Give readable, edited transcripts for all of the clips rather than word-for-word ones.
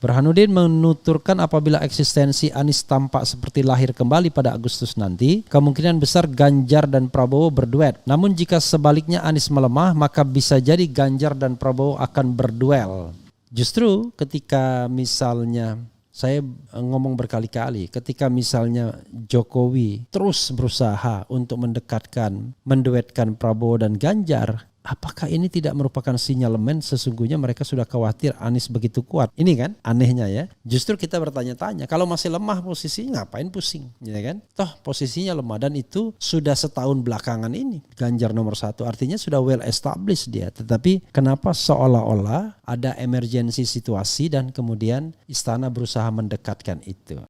Burhanuddin menuturkan apabila eksistensi Anies tampak seperti lahir kembali pada Agustus nanti, kemungkinan besar Ganjar dan Prabowo berduet. Namun jika sebaliknya Anies melemah, maka bisa jadi Ganjar dan Prabowo akan berduel. Justru ketika misalnya, saya ngomong berkali-kali, ketika misalnya Jokowi terus berusaha untuk menduetkan Prabowo dan Ganjar, apakah ini tidak merupakan sinyalemen sesungguhnya mereka sudah khawatir Anies begitu kuat? Ini kan anehnya ya. Justru kita bertanya-tanya, kalau masih lemah posisinya ngapain pusing, ya kan? Toh posisinya lemah dan itu sudah setahun belakangan ini Ganjar nomor 1, artinya sudah well established dia. Tetapi kenapa seolah-olah ada emergency situasi dan kemudian istana berusaha mendekatkan itu?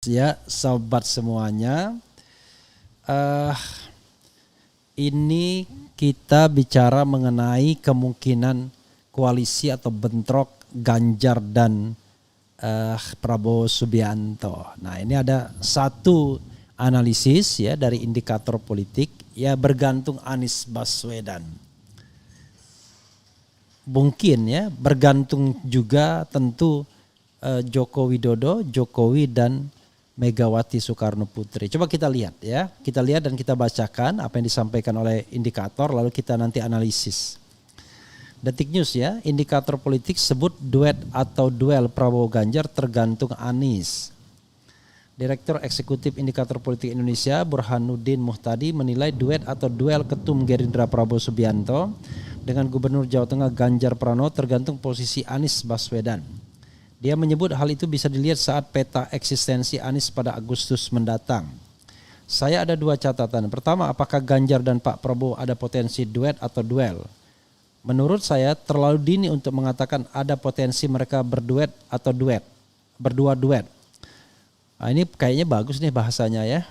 Ya, sobat semuanya, ini kita bicara mengenai kemungkinan koalisi atau bentrok Ganjar dan Prabowo Subianto. Nah, ini ada satu analisis ya dari indikator politik, ya bergantung Anies Baswedan. Mungkin ya bergantung juga tentu Joko Widodo, Jokowi dan Megawati Soekarno Putri. Coba kita lihat ya. Kita lihat dan kita bacakan apa yang disampaikan oleh indikator lalu kita nanti analisis. Detik News ya, indikator politik sebut duet atau duel Prabowo Ganjar tergantung Anies. Direktur Eksekutif Indikator Politik Indonesia Burhanuddin Muhtadi menilai duet atau duel Ketum Gerindra Prabowo Subianto dengan Gubernur Jawa Tengah Ganjar Pranowo tergantung posisi Anies Baswedan. Dia menyebut hal itu bisa dilihat saat peta eksistensi Anies pada Agustus mendatang. Saya ada dua catatan. Pertama, apakah Ganjar dan Pak Prabowo ada potensi duet atau duel? Menurut saya terlalu dini untuk mengatakan ada potensi mereka berduet atau duet. Berdua duet. Nah, ini kayaknya bagus nih bahasanya ya.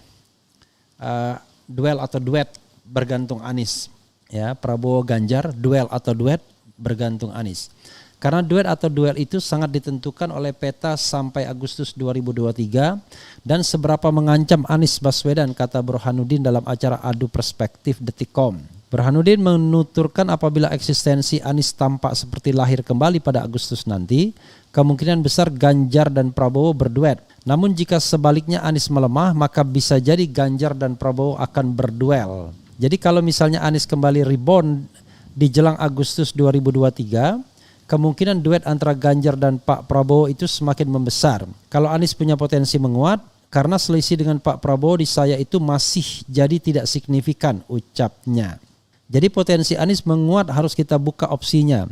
Duel atau duet bergantung Anies. Ya, Prabowo Ganjar, duel atau duet bergantung Anies. Karena duet atau duel itu sangat ditentukan oleh peta sampai Agustus 2023 dan seberapa mengancam Anies Baswedan, kata Burhanuddin dalam acara Adu Perspektif Detikcom. Burhanuddin menuturkan apabila eksistensi Anies tampak seperti lahir kembali pada Agustus nanti, kemungkinan besar Ganjar dan Prabowo berduet. Namun jika sebaliknya Anies melemah, maka bisa jadi Ganjar dan Prabowo akan berduel. Jadi kalau misalnya Anies kembali rebound di jelang Agustus 2023, kemungkinan duet antara Ganjar dan Pak Prabowo itu semakin membesar. Kalau Anies punya potensi menguat, karena selisih dengan Pak Prabowo di saya itu masih jadi tidak signifikan, ucapnya. Jadi potensi Anies menguat harus kita buka opsinya.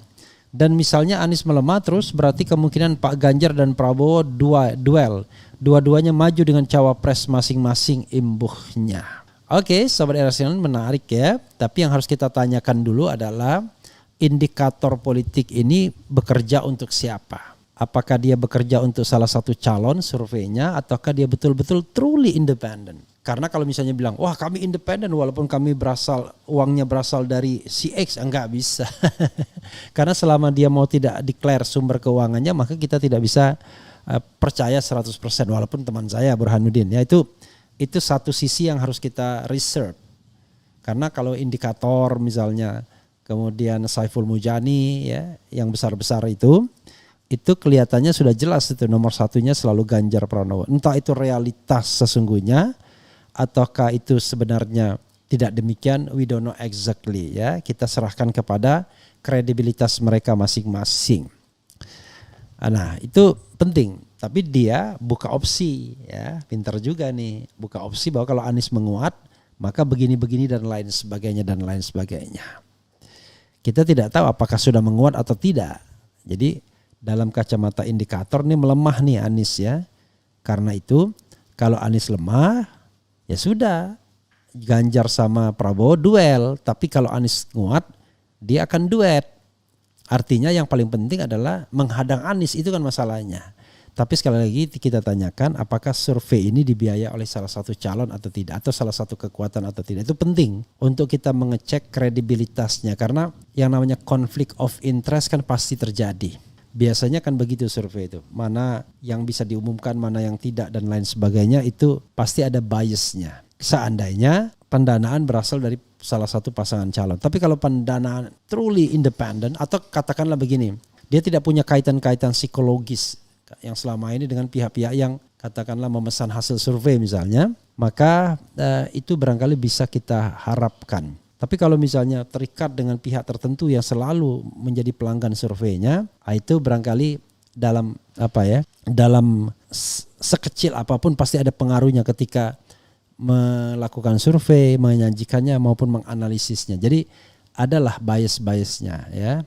Dan misalnya Anies melemah terus berarti kemungkinan Pak Ganjar dan Prabowo duel. Dua-duanya maju dengan cawapres masing-masing imbuhnya. Oke, Sobat Rasional, menarik ya. Tapi yang harus kita tanyakan dulu adalah indikator politik ini bekerja untuk siapa? Apakah dia bekerja untuk salah satu calon surveinya ataukah dia betul-betul truly independent? Karena kalau misalnya bilang, wah kami independen walaupun kami uangnya berasal dari CX, enggak bisa. Karena selama dia mau tidak declare sumber keuangannya, maka kita tidak bisa percaya 100% walaupun teman saya Burhanuddin. Ya itu satu sisi yang harus kita reserve. Karena kalau indikator misalnya kemudian Saiful Mujani ya yang besar-besar itu kelihatannya sudah jelas itu nomor satunya selalu Ganjar Pranowo. Entah itu realitas sesungguhnya ataukah itu sebenarnya tidak demikian, we don't know exactly ya. Kita serahkan kepada kredibilitas mereka masing-masing. Nah, itu penting. Tapi dia buka opsi ya, pintar juga nih. Buka opsi bahwa kalau Anies menguat, maka begini-begini dan lain sebagainya. Kita tidak tahu apakah sudah menguat atau tidak. Jadi dalam kacamata indikator ini melemah nih Anies ya. Karena itu kalau Anies lemah ya sudah, Ganjar sama Prabowo duel. Tapi kalau Anies nguat dia akan duet. Artinya yang paling penting adalah menghadang Anies, itu kan masalahnya. Tapi sekali lagi kita tanyakan apakah survei ini dibiayai oleh salah satu calon atau tidak, atau salah satu kekuatan atau tidak. Itu penting untuk kita mengecek kredibilitasnya, karena yang namanya konflik of interest kan pasti terjadi. Biasanya kan begitu survei itu, mana yang bisa diumumkan, mana yang tidak dan lain sebagainya, itu pasti ada biasnya. Seandainya pendanaan berasal dari salah satu pasangan calon. Tapi kalau pendanaan truly independent, atau katakanlah begini, dia tidak punya kaitan-kaitan psikologis yang selama ini dengan pihak-pihak yang katakanlah memesan hasil survei misalnya, maka itu barangkali bisa kita harapkan. Tapi kalau misalnya terikat dengan pihak tertentu yang selalu menjadi pelanggan surveinya, itu barangkali dalam dalam sekecil apapun pasti ada pengaruhnya ketika melakukan survei, menyajikannya maupun menganalisisnya. Jadi adalah bias-biasnya ya.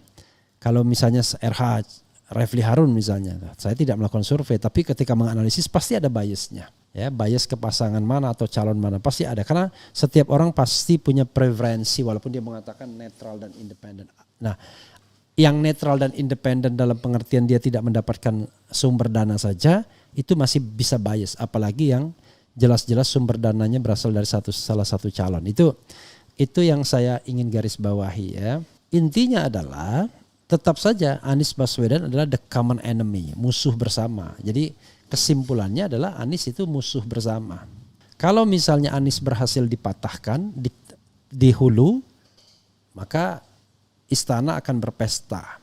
Kalau misalnya RH Refli Harun misalnya, saya tidak melakukan survei, tapi ketika menganalisis pasti ada biasnya. Ya, bias ke pasangan mana atau calon mana pasti ada, karena setiap orang pasti punya preferensi walaupun dia mengatakan netral dan independen. Nah, yang netral dan independen dalam pengertian dia tidak mendapatkan sumber dana saja, itu masih bisa bias, apalagi yang jelas-jelas sumber dananya berasal dari salah satu calon. Itu yang saya ingin garis bawahi ya. Intinya adalah tetap saja Anies Baswedan adalah the common enemy, musuh bersama. Jadi kesimpulannya adalah Anies itu musuh bersama. Kalau misalnya Anies berhasil dipatahkan di hulu, maka istana akan berpesta,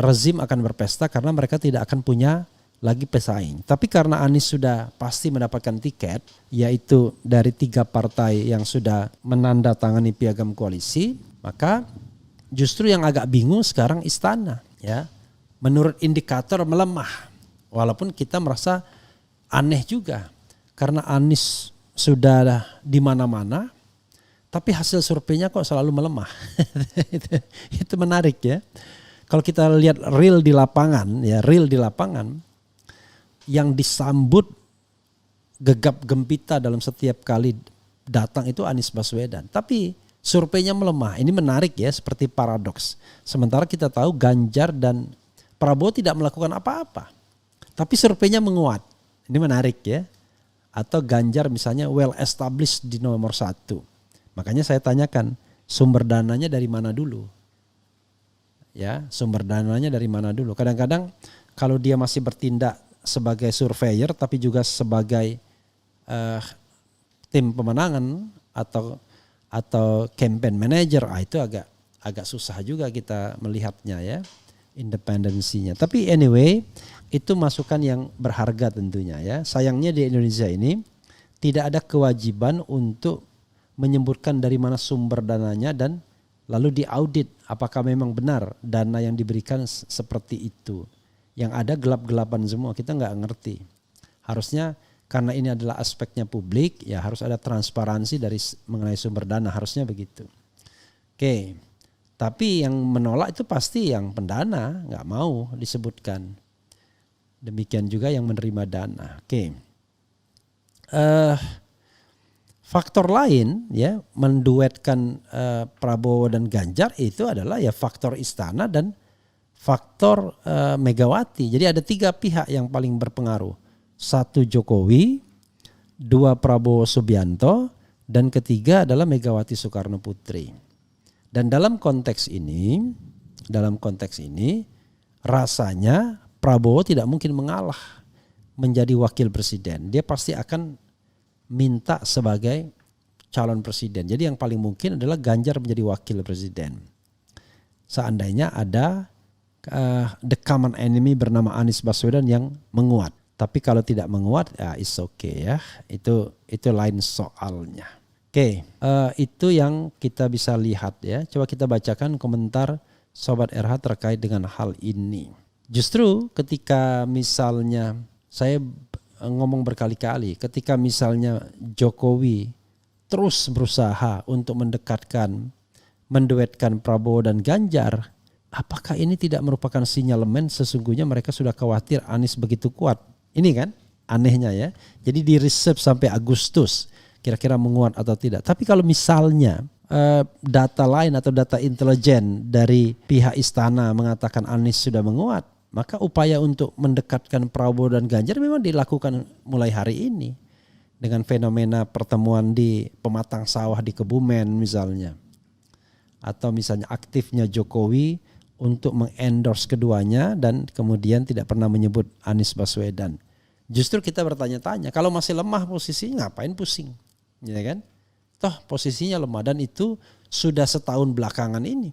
rezim akan berpesta karena mereka tidak akan punya lagi pesaing. Tapi karena Anies sudah pasti mendapatkan tiket, yaitu dari 3 partai yang sudah menandatangani piagam koalisi, maka justru yang agak bingung sekarang istana ya. Menurut indikator melemah. Walaupun kita merasa aneh juga. Karena Anies sudah di mana-mana, tapi hasil surveinya kok selalu melemah. itu menarik ya. Kalau kita lihat real di lapangan yang disambut gegap gempita dalam setiap kali datang itu Anies Baswedan. Tapi surveinya melemah. Ini menarik ya, seperti paradoks. Sementara kita tahu Ganjar dan Prabowo tidak melakukan apa-apa. Tapi surveinya menguat. Ini menarik ya. Atau Ganjar misalnya well established di nomor 1. Makanya saya tanyakan, sumber dananya dari mana dulu? Ya, sumber dananya dari mana dulu? Kadang-kadang kalau dia masih bertindak sebagai surveyor tapi juga sebagai tim pemenangan atau campaign manager, itu agak susah juga kita melihatnya ya, independensinya. Tapi anyway, itu masukan yang berharga tentunya ya. Sayangnya di Indonesia ini tidak ada kewajiban untuk menyebutkan dari mana sumber dananya dan lalu diaudit apakah memang benar dana yang diberikan seperti itu. Yang ada gelap-gelapan semua, kita nggak ngerti. Harusnya karena ini adalah aspeknya publik, ya harus ada transparansi dari mengenai sumber dana, harusnya begitu. Oke, tapi yang menolak itu pasti yang pendana, nggak mau disebutkan. Demikian juga yang menerima dana. Oke, faktor lain ya menduetkan Prabowo dan Ganjar itu adalah ya faktor istana dan faktor Megawati. Jadi ada 3 pihak yang paling berpengaruh. 1 Jokowi, 2 Prabowo Subianto, dan ketiga adalah Megawati Soekarno Putri. Dan dalam konteks ini rasanya Prabowo tidak mungkin mengalah menjadi wakil presiden. Dia pasti akan minta sebagai calon presiden. Jadi yang paling mungkin adalah Ganjar menjadi wakil presiden. Seandainya ada the common enemy bernama Anies Baswedan yang menguat. Tapi kalau tidak menguat ya it's okay ya. Itu lain soalnya. Oke, itu yang kita bisa lihat ya. Coba kita bacakan komentar Sobat RH terkait dengan hal ini. Justru ketika misalnya saya ngomong berkali-kali, ketika misalnya Jokowi terus berusaha untuk mendekatkan menduetkan Prabowo dan Ganjar, apakah ini tidak merupakan sinyalemen sesungguhnya mereka sudah khawatir Anies begitu kuat? Ini kan anehnya ya. Jadi di reserve sampai Agustus kira-kira menguat atau tidak. Tapi kalau misalnya data lain atau data intelijen dari pihak istana mengatakan Anies sudah menguat, maka upaya untuk mendekatkan Prabowo dan Ganjar memang dilakukan mulai hari ini. Dengan fenomena pertemuan di pematang sawah di Kebumen misalnya. Atau misalnya aktifnya Jokowi untuk mengendorse keduanya dan kemudian tidak pernah menyebut Anies Baswedan. Justru kita bertanya-tanya, kalau masih lemah posisinya ngapain pusing? Ya kan? Toh posisinya lemah dan itu sudah setahun belakangan ini.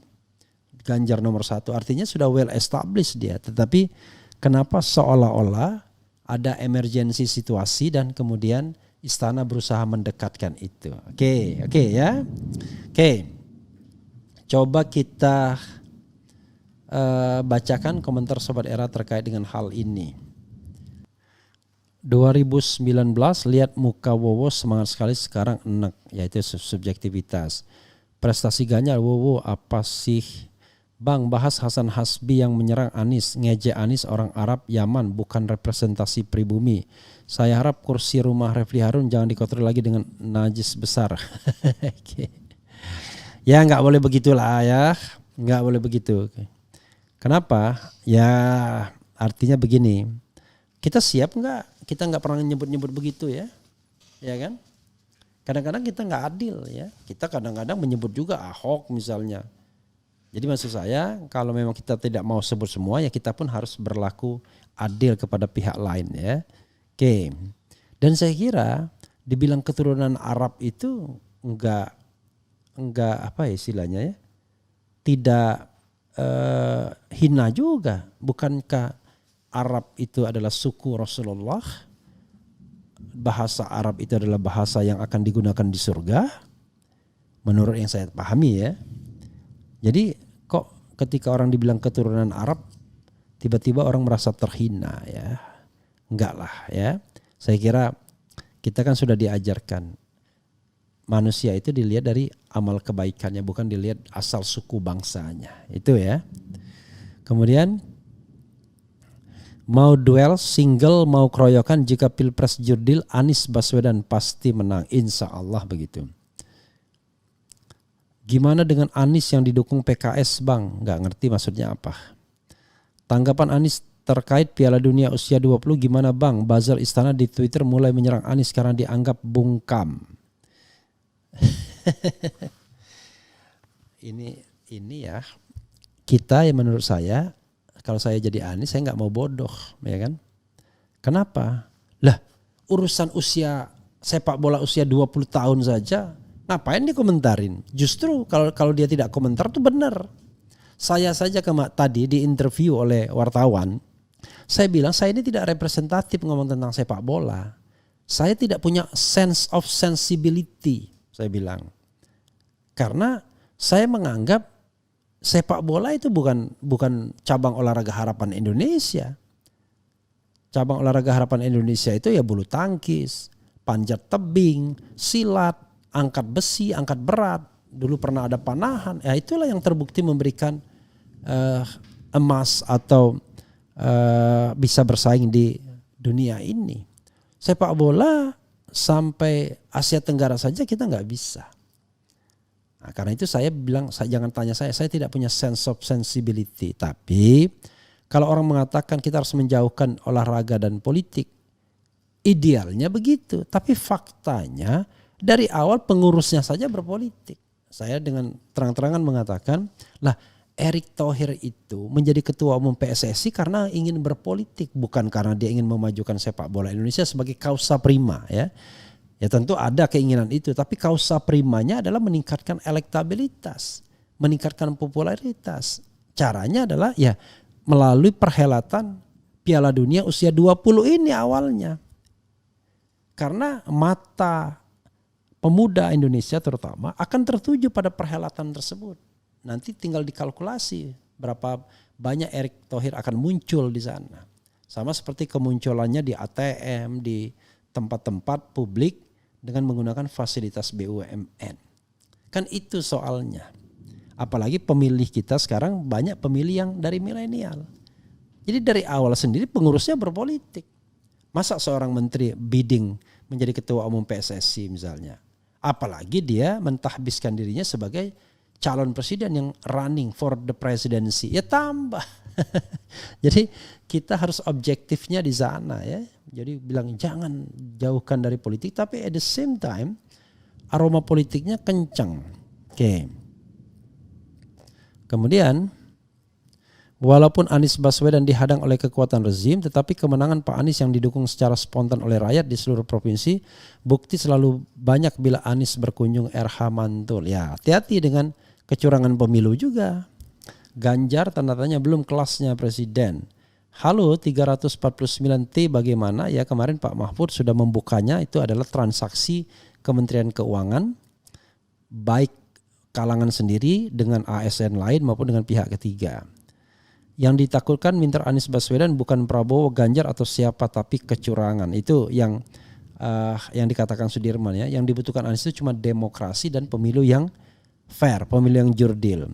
Ganjar nomor 1 artinya sudah well established dia. Tetapi kenapa seolah-olah ada emergency situasi dan kemudian istana berusaha mendekatkan itu. Oke ya. Oke. Coba kita bacakan komentar Sobat Era terkait dengan hal ini. 2019 lihat muka Wowo semangat sekali sekarang enak, yaitu subjektivitas. Prestasi Ganjar Wowo apa sih? Bang, bahas Hasan Hasbi yang menyerang Anies, ngejek Anies orang Arab Yaman bukan representasi pribumi. Saya harap kursi rumah Refli Harun jangan dikotori lagi dengan najis besar. Ya nggak boleh begitulah ya, nggak boleh begitu. Kenapa? Ya artinya begini, kita siap nggak? Kita nggak pernah nyebut-nyebut begitu ya kan? Kadang-kadang kita nggak adil ya, kita kadang-kadang menyebut juga Ahok misalnya. Jadi maksud saya kalau memang kita tidak mau sebut semua ya kita pun harus berlaku adil kepada pihak lain ya. Oke. Dan saya kira dibilang keturunan Arab itu enggak apa ya istilahnya ya. Tidak hina juga. Bukankah Arab itu adalah suku Rasulullah? Bahasa Arab itu adalah bahasa yang akan digunakan di surga. Menurut yang saya pahami ya. Jadi kok ketika orang dibilang keturunan Arab tiba-tiba orang merasa terhina ya. Enggak lah ya. Saya kira kita kan sudah diajarkan manusia itu dilihat dari amal kebaikannya bukan dilihat asal suku bangsanya. Itu ya. Kemudian mau duel single mau keroyokan jika Pilpres jurdil Anies Baswedan pasti menang insya Allah begitu. Gimana dengan Anies yang didukung PKS bang? Nggak ngerti maksudnya apa. Tanggapan Anies terkait Piala Dunia usia 20 gimana bang? Buzzer istana di Twitter mulai menyerang Anies karena dianggap bungkam. Ini ya kita yang menurut saya kalau saya jadi Anies saya nggak mau bodoh ya kan? Kenapa? Lah urusan usia sepak bola usia 20 tahun saja ngapain dikomentarin? Justru kalau dia tidak komentar tuh benar. Saya saja tadi diinterview oleh wartawan, saya bilang saya ini tidak representatif ngomong tentang sepak bola. Saya tidak punya sense of sensibility, saya bilang. Karena saya menganggap sepak bola itu bukan cabang olahraga harapan Indonesia. Cabang olahraga harapan Indonesia itu ya bulu tangkis, panjat tebing, silat, angkat besi, angkat berat, dulu pernah ada panahan. Ya itulah yang terbukti memberikan emas atau bisa bersaing di dunia ini. Sepak bola sampai Asia Tenggara saja kita nggak bisa. Nah, karena itu saya bilang jangan tanya saya tidak punya sense of sensibility. Tapi kalau orang mengatakan kita harus menjauhkan olahraga dan politik, idealnya begitu. Tapi faktanya dari awal pengurusnya saja berpolitik. Saya dengan terang-terangan mengatakan, lah Erick Thohir itu menjadi ketua umum PSSI karena ingin berpolitik, bukan karena dia ingin memajukan sepak bola Indonesia sebagai causa prima ya. Ya tentu ada keinginan itu, tapi causa primanya adalah meningkatkan elektabilitas, meningkatkan popularitas. Caranya adalah ya melalui perhelatan Piala Dunia usia 20 ini awalnya. Karena mata pemuda Indonesia terutama akan tertuju pada perhelatan tersebut. Nanti tinggal dikalkulasi berapa banyak Erick Thohir akan muncul di sana. Sama seperti kemunculannya di ATM, di tempat-tempat publik dengan menggunakan fasilitas BUMN. Kan itu soalnya. Apalagi pemilih kita sekarang banyak pemilih yang dari milenial. Jadi dari awal sendiri pengurusnya berpolitik. Masa seorang menteri bidding menjadi ketua umum PSSI misalnya. Apalagi dia mentahbiskan dirinya sebagai calon presiden yang running for the presidency. Ya tambah. Jadi kita harus objektifnya di sana ya. Jadi bilang jangan jauhkan dari politik, tapi at the same time aroma politiknya kencang. Oke. Kemudian walaupun Anies Baswedan dihadang oleh kekuatan rezim, tetapi kemenangan Pak Anies yang didukung secara spontan oleh rakyat di seluruh provinsi, bukti selalu banyak bila Anies berkunjung RH Mantul. Ya, hati-hati dengan kecurangan pemilu juga. Ganjar tanda tanya belum kelasnya presiden. Halo 349T bagaimana? Ya kemarin Pak Mahfud sudah membukanya, itu adalah transaksi Kementerian Keuangan baik kalangan sendiri dengan ASN lain maupun dengan pihak ketiga. Yang ditakutkan minta Anies Baswedan bukan Prabowo, Ganjar atau siapa, tapi kecurangan. Itu yang dikatakan Sudirman ya. Yang dibutuhkan Anies itu cuma demokrasi dan pemilu yang fair, pemilu yang jurdil.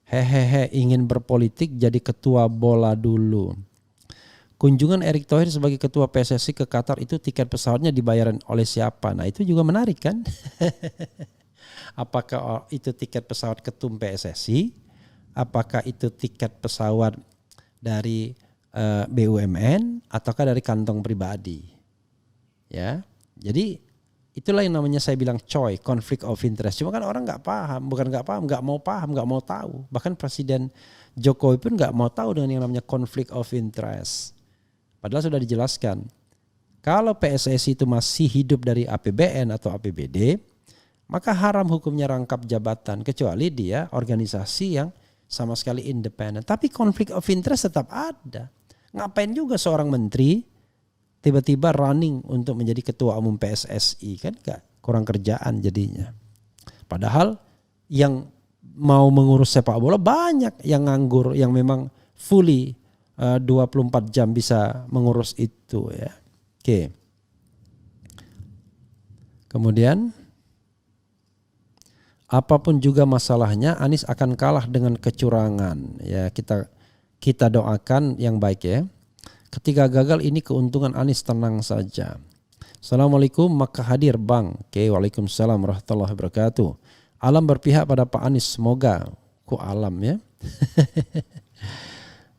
Hehehe, ingin berpolitik jadi ketua bola dulu. Kunjungan Erick Thohir sebagai ketua PSSI ke Qatar itu tiket pesawatnya dibayaran oleh siapa? Nah itu juga menarik kan? Apakah itu tiket pesawat ketum PSSI? Apakah itu tiket pesawat dari BUMN ataukah dari kantong pribadi? Ya, jadi itulah yang namanya saya bilang conflict of interest. Cuma kan orang nggak paham, nggak mau tahu. Bahkan Presiden Jokowi pun nggak mau tahu dengan yang namanya conflict of interest. Padahal sudah dijelaskan, kalau PSSI itu masih hidup dari APBN atau APBD, maka haram hukumnya rangkap jabatan kecuali dia organisasi yang sama sekali independen. Tapi conflict of interest tetap ada. Ngapain juga seorang menteri tiba-tiba running untuk menjadi ketua umum PSSI, kan gak kurang kerjaan jadinya. Padahal yang mau mengurus sepak bola banyak yang nganggur, yang memang fully 24 jam bisa mengurus itu ya. Oke. Kemudian apapun juga masalahnya Anies akan kalah dengan kecurangan. Ya, kita doakan yang baik ya. Ketika gagal ini keuntungan Anies, tenang saja. Assalamualaikum, maka hadir Bang. Oke, waalaikumsalam warahmatullahi wabarakatuh. Alam berpihak pada Pak Anies, semoga. Kok alam ya?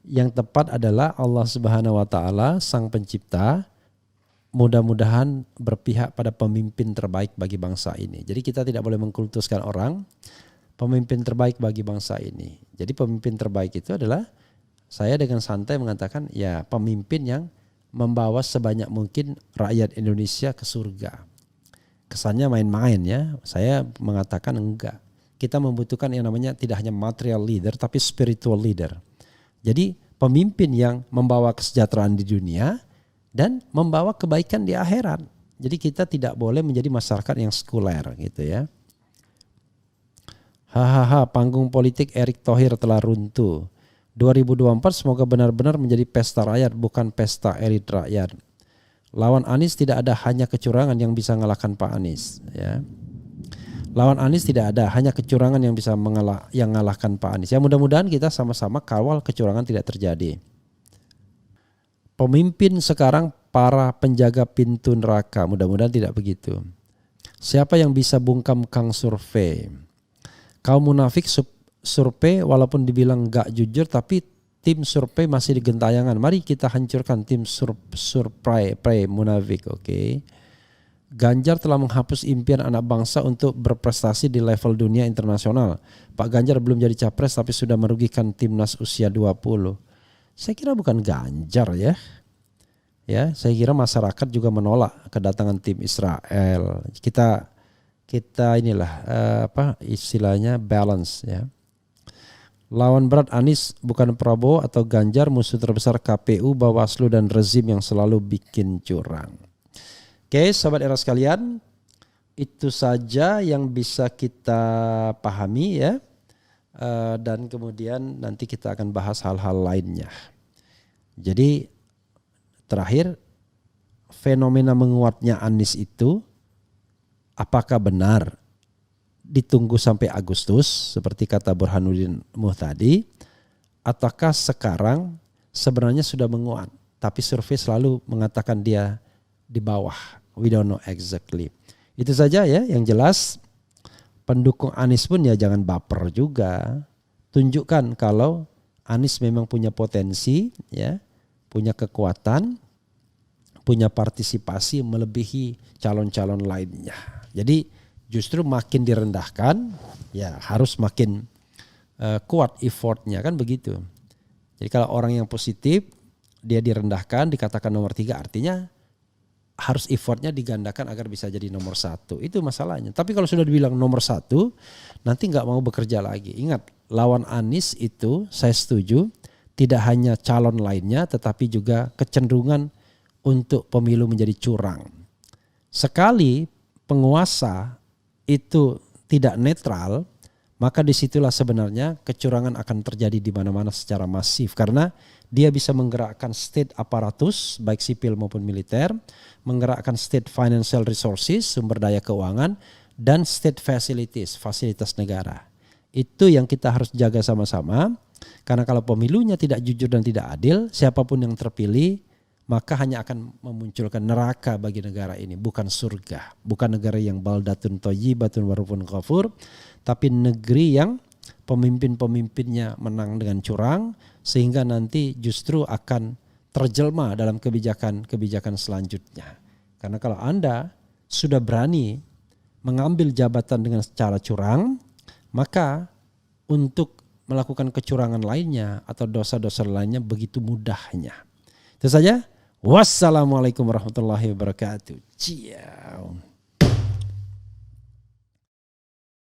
Yang tepat adalah Allah Subhanahu wa taala sang pencipta mudah-mudahan berpihak pada pemimpin terbaik bagi bangsa ini. Jadi kita tidak boleh mengkultuskan orang, pemimpin terbaik bagi bangsa ini. Jadi pemimpin terbaik itu adalah, saya dengan santai mengatakan ya pemimpin yang membawa sebanyak mungkin rakyat Indonesia ke surga. Kesannya main-main ya, saya mengatakan enggak. Kita membutuhkan yang namanya tidak hanya material leader tapi spiritual leader. Jadi pemimpin yang membawa kesejahteraan di dunia dan membawa kebaikan di akhirat. Jadi kita tidak boleh menjadi masyarakat yang sekuler gitu ya. Hahaha, panggung politik Erick Thohir telah runtuh. 2024 semoga benar-benar menjadi pesta rakyat, bukan pesta elit rakyat. Lawan Anies tidak ada hanya kecurangan yang bisa mengalahkan Pak Anies ya. Lawan Anies tidak ada hanya kecurangan yang bisa mengalahkan Pak Anies. Ya mudah-mudahan kita sama-sama kawal kecurangan tidak terjadi. Pemimpin sekarang para penjaga pintu neraka, mudah-mudahan tidak begitu. Siapa yang bisa bungkam Kang Survei? Kaum munafik survei walaupun dibilang gak jujur, tapi tim survei masih digentayangan. Mari kita hancurkan tim survei munafik, oke. Ganjar telah menghapus impian anak bangsa untuk berprestasi di level dunia internasional. Pak Ganjar belum jadi capres tapi sudah merugikan timnas usia 20. Saya kira bukan Ganjar ya. Ya, saya kira masyarakat juga menolak kedatangan tim Israel. Kita inilah istilahnya balance ya. Lawan berat Anies bukan Prabowo atau Ganjar, musuh terbesar KPU, Bawaslu dan rezim yang selalu bikin curang. Oke, sahabat era sekalian, itu saja yang bisa kita pahami ya. Dan kemudian nanti kita akan bahas hal-hal lainnya. Jadi terakhir, fenomena menguatnya Anies itu apakah benar ditunggu sampai Agustus seperti kata Burhanuddin Muhtadi, ataukah sekarang sebenarnya sudah menguat tapi survei selalu mengatakan dia di bawah. We don't know exactly. Itu saja ya yang jelas. Pendukung Anies pun ya jangan baper juga. Tunjukkan kalau Anies memang punya potensi, ya, punya kekuatan, punya partisipasi melebihi calon-calon lainnya. Jadi justru makin direndahkan, ya harus makin kuat effortnya, kan begitu. Jadi kalau orang yang positif dia direndahkan, dikatakan nomor 3, artinya harus effortnya digandakan agar bisa jadi nomor 1. Itu masalahnya. Tapi kalau sudah dibilang nomor 1, nanti nggak mau bekerja lagi. Ingat, lawan Anies itu saya setuju, tidak hanya calon lainnya tetapi juga kecenderungan untuk pemilu menjadi curang. Sekali penguasa itu tidak netral, maka disitulah sebenarnya kecurangan akan terjadi di mana-mana secara masif. Karena dia bisa menggerakkan state aparatus, baik sipil maupun militer, menggerakkan state financial resources, sumber daya keuangan, dan state facilities, fasilitas negara. Itu yang kita harus jaga sama-sama, karena kalau pemilunya tidak jujur dan tidak adil, siapapun yang terpilih, maka hanya akan memunculkan neraka bagi negara ini, bukan surga. Bukan negara yang baldatun thayyibatun warufun ghafur, tapi negeri yang pemimpin-pemimpinnya menang dengan curang, sehingga nanti justru akan terjelma dalam kebijakan-kebijakan selanjutnya. Karena kalau Anda sudah berani mengambil jabatan dengan cara curang, maka untuk melakukan kecurangan lainnya atau dosa-dosa lainnya begitu mudahnya. Itu saja. Wassalamualaikum warahmatullahi wabarakatuh. Ciao.